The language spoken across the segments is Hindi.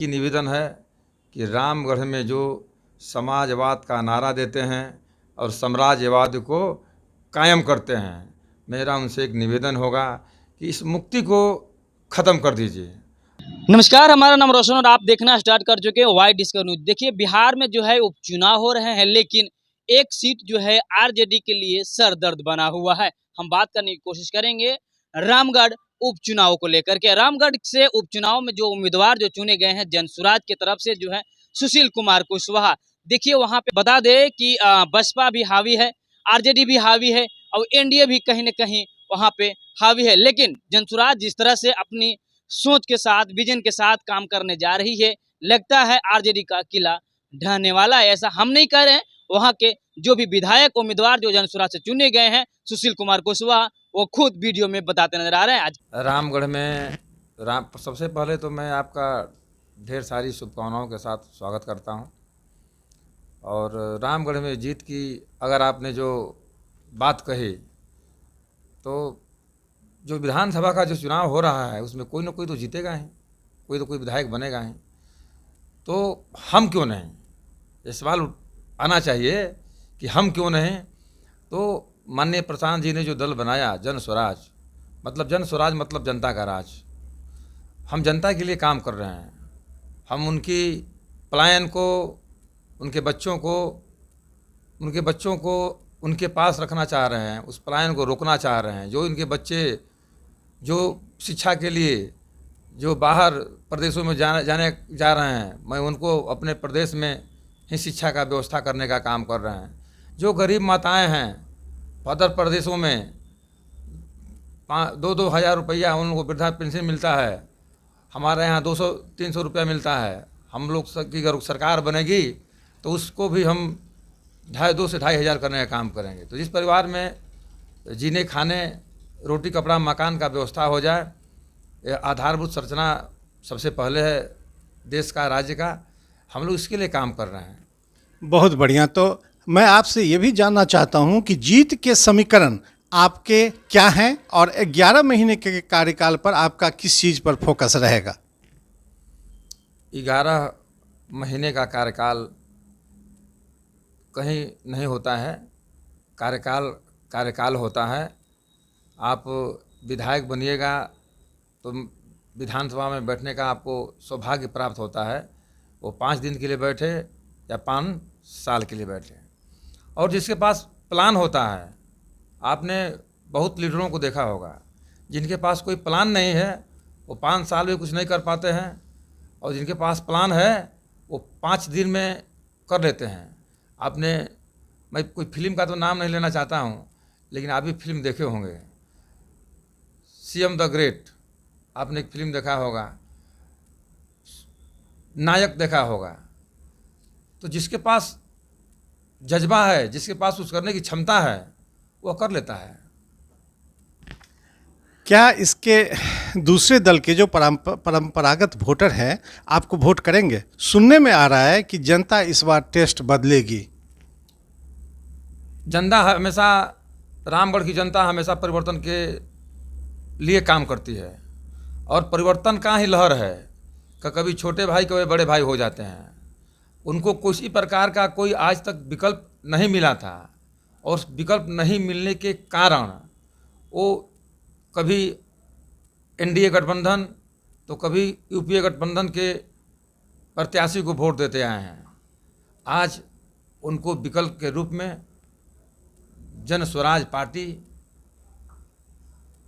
की निवेदन है कि रामगढ़ में जो समाजवाद का नारा देते हैं और साम्राज्यवाद को कायम करते हैं, मेरा उनसे एक निवेदन होगा कि इस मुक्ति को ख़त्म कर दीजिए। नमस्कार, हमारा नाम रोशन और आप देखना स्टार्ट कर चुके हैं वाई डिस्कवर न्यूज। देखिए, बिहार में जो है उपचुनाव हो रहे हैं, लेकिन एक सीट जो है आरजेडी के लिए सरदर्द बना हुआ है। हम बात करने की कोशिश करेंगे रामगढ़ उपचुनाव को लेकर के। रामगढ़ से उपचुनाव में जो उम्मीदवार जो चुने गए हैं जनसुराज की तरफ से जो है सुशील कुमार कुशवाहा। देखिए, वहां पे बता दे कि बसपा भी हावी है, आरजेडी भी हावी है और एनडीए भी कहीं न कहीं वहां पे हावी है। लेकिन जनसुराज जिस तरह से अपनी सोच के साथ, विजन के साथ काम करने जा रही है, लगता है आरजेडी का किला ढहने वाला है। ऐसा हम नहीं कह रहे हैं, वहां के जो भी विधायक उम्मीदवार जो जनसुराज से चुने गए हैं सुशील कुमार कुशवाहा, वो खुद वीडियो में बताते नजर आ रहे हैं। आज रामगढ़ में सबसे पहले तो मैं आपका ढेर सारी शुभकामनाओं के साथ स्वागत करता हूं। और रामगढ़ में जीत की अगर आपने जो बात कही, तो जो विधानसभा का जो चुनाव हो रहा है उसमें कोई ना कोई तो जीतेगा ही, कोई तो कोई विधायक बनेगा ही, तो हम क्यों नहीं, ये सवाल आना चाहिए कि हम क्यों नहीं। तो माननीय प्रधान जी ने जो दल बनाया जन स्वराज, जन स्वराज मतलब जनता का राज। हम जनता के लिए काम कर रहे हैं। हम उनकी पलायन को, उनके बच्चों को उनके पास रखना चाह रहे हैं, उस पलायन को रोकना चाह रहे हैं। जो इनके बच्चे जो शिक्षा के लिए जो बाहर प्रदेशों में जाने जा रहे हैं, मैं उनको अपने प्रदेश में ही शिक्षा का व्यवस्था करने का काम कर रहे हैं। जो गरीब माताएं हैं अदर प्रदेशों में 2-2 हज़ार रुपया उनको वृद्धा पेंशन मिलता है, हमारे यहाँ 200-300 रुपया मिलता है। हम लोग की अगर सरकार बनेगी तो उसको भी हम 2 से 2.5 हज़ार करने का काम करेंगे। तो जिस परिवार में जीने खाने, रोटी कपड़ा मकान का व्यवस्था हो जाए, ये आधारभूत संरचना सबसे पहले है देश का, राज्य का। हम लोग इसके लिए काम कर रहे हैं। बहुत बढ़िया। तो मैं आपसे ये भी जानना चाहता हूं कि जीत के समीकरण आपके क्या हैं और 11 महीने के कार्यकाल पर आपका किस चीज़ पर फोकस रहेगा? 11 महीने का कार्यकाल कहीं नहीं होता है, कार्यकाल होता है। आप विधायक बनिएगा तो विधानसभा में बैठने का आपको सौभाग्य प्राप्त होता है। वो 5 दिन के लिए बैठे या 5 साल के लिए बैठे। और जिसके पास प्लान होता है, आपने बहुत लीडरों को देखा होगा, जिनके पास कोई प्लान नहीं है वो 5 साल में कुछ नहीं कर पाते हैं, और जिनके पास प्लान है वो 5 दिन में कर लेते हैं। मैं कोई फिल्म का तो नाम नहीं लेना चाहता हूँ, लेकिन आप भी फिल्म देखे होंगे, सीएम द ग्रेट, आपने एक फिल्म देखा होगा, नायक देखा होगा। तो जिसके पास जज्बा है, जिसके पास कुछ करने की क्षमता है, वो कर लेता है। क्या इसके दूसरे दल के जो परंपरागत वोटर हैं आपको वोट करेंगे? सुनने में आ रहा है कि जनता इस बार टेस्ट बदलेगी। रामगढ़ की जनता हमेशा परिवर्तन के लिए काम करती है, और परिवर्तन का ही लहर है कि कभी छोटे भाई कभी बड़े भाई हो जाते हैं। उनको किसी प्रकार का कोई आज तक विकल्प नहीं मिला था, और विकल्प नहीं मिलने के कारण वो कभी एनडीए गठबंधन तो कभी यूपीए गठबंधन के प्रत्याशी को वोट देते आए हैं। आज उनको विकल्प के रूप में जन स्वराज पार्टी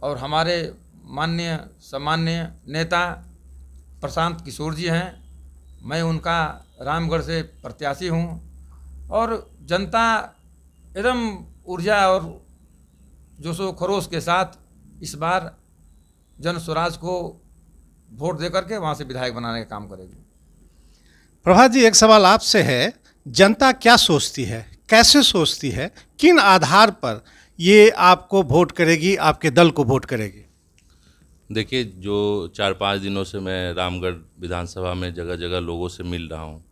और हमारे माननीय सम्माननीय नेता प्रशांत किशोर जी हैं। मैं उनका रामगढ़ से प्रत्याशी हूं, और जनता एकदम ऊर्जा और जोशो खरोश के साथ इस बार जन स्वराज को वोट दे करके वहाँ से विधायक बनाने का काम करेगी। प्रभात जी, एक सवाल आपसे है, जनता क्या सोचती है, कैसे सोचती है, किन आधार पर ये आपको वोट करेगी, आपके दल को वोट करेगी? देखिए, जो 4-5 दिनों से मैं रामगढ़ विधानसभा में जगह जगह लोगों से मिल रहा हूँ।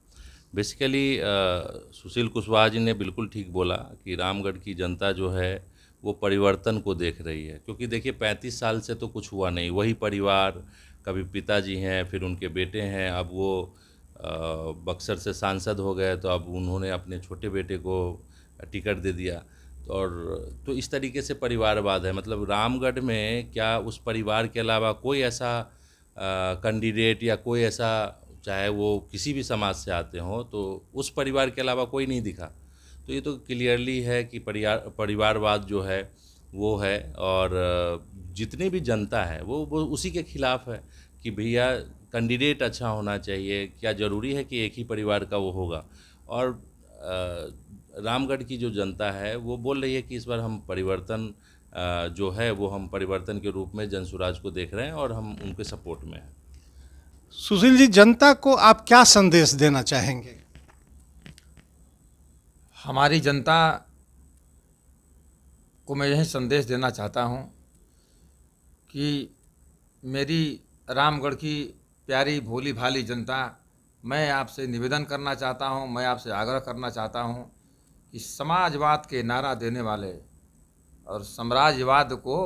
बेसिकली सुशील कुशवाहा जी ने बिल्कुल ठीक बोला कि रामगढ़ की जनता जो है वो परिवर्तन को देख रही है। क्योंकि देखिए, 35 साल से तो कुछ हुआ नहीं, वही परिवार, कभी पिताजी हैं, फिर उनके बेटे हैं, अब वो बक्सर से सांसद हो गए, तो अब उन्होंने अपने छोटे बेटे को टिकट दे दिया। तो इस तरीके से परिवारवाद है। मतलब रामगढ़ में क्या उस परिवार के अलावा कोई ऐसा कैंडिडेट या कोई ऐसा, चाहे वो किसी भी समाज से आते हों, तो उस परिवार के अलावा कोई नहीं दिखा। तो ये तो क्लियरली है कि परिवारवाद जो है वो है, और जितनी भी जनता है वो उसी के खिलाफ है कि भैया कैंडिडेट अच्छा होना चाहिए, क्या ज़रूरी है कि एक ही परिवार का वो होगा। और रामगढ़ की जो जनता है वो बोल रही है कि इस बार हम परिवर्तन जो है वो हम परिवर्तन के रूप में जनसुराज को देख रहे हैं, और हम उनके सपोर्ट में हैं। सुशील जी, जनता को आप क्या संदेश देना चाहेंगे? हमारी जनता को मैं यही संदेश देना चाहता हूँ कि मेरी रामगढ़ की प्यारी भोली भाली जनता, मैं आपसे निवेदन करना चाहता हूँ, मैं आपसे आग्रह करना चाहता हूँ कि समाजवाद के नारा देने वाले और साम्राज्यवाद को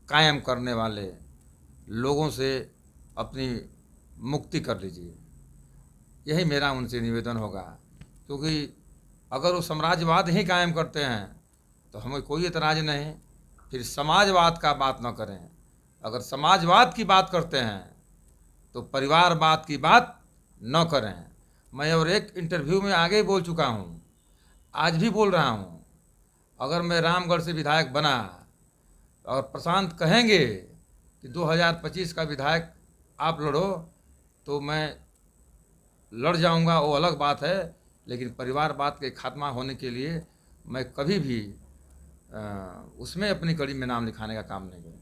कायम करने वाले लोगों से अपनी मुक्ति कर लीजिए। यही मेरा उनसे निवेदन होगा, क्योंकि अगर वो साम्राज्यवाद ही कायम करते हैं तो हमें कोई एतराज़ नहीं, फिर समाजवाद का बात न करें। अगर समाजवाद की बात करते हैं तो परिवारवाद की बात न करें। मैं और एक इंटरव्यू में आगे ही बोल चुका हूँ, आज भी बोल रहा हूँ, अगर मैं रामगढ़ से विधायक बना और प्रशांत कहेंगे कि 2025 का विधायक आप लड़ो, तो मैं लड़ जाऊंगा, वो अलग बात है, लेकिन परिवारवाद के खात्मा होने के लिए मैं कभी भी उसमें अपनी कड़ी में नाम लिखाने का काम नहीं करूँगा।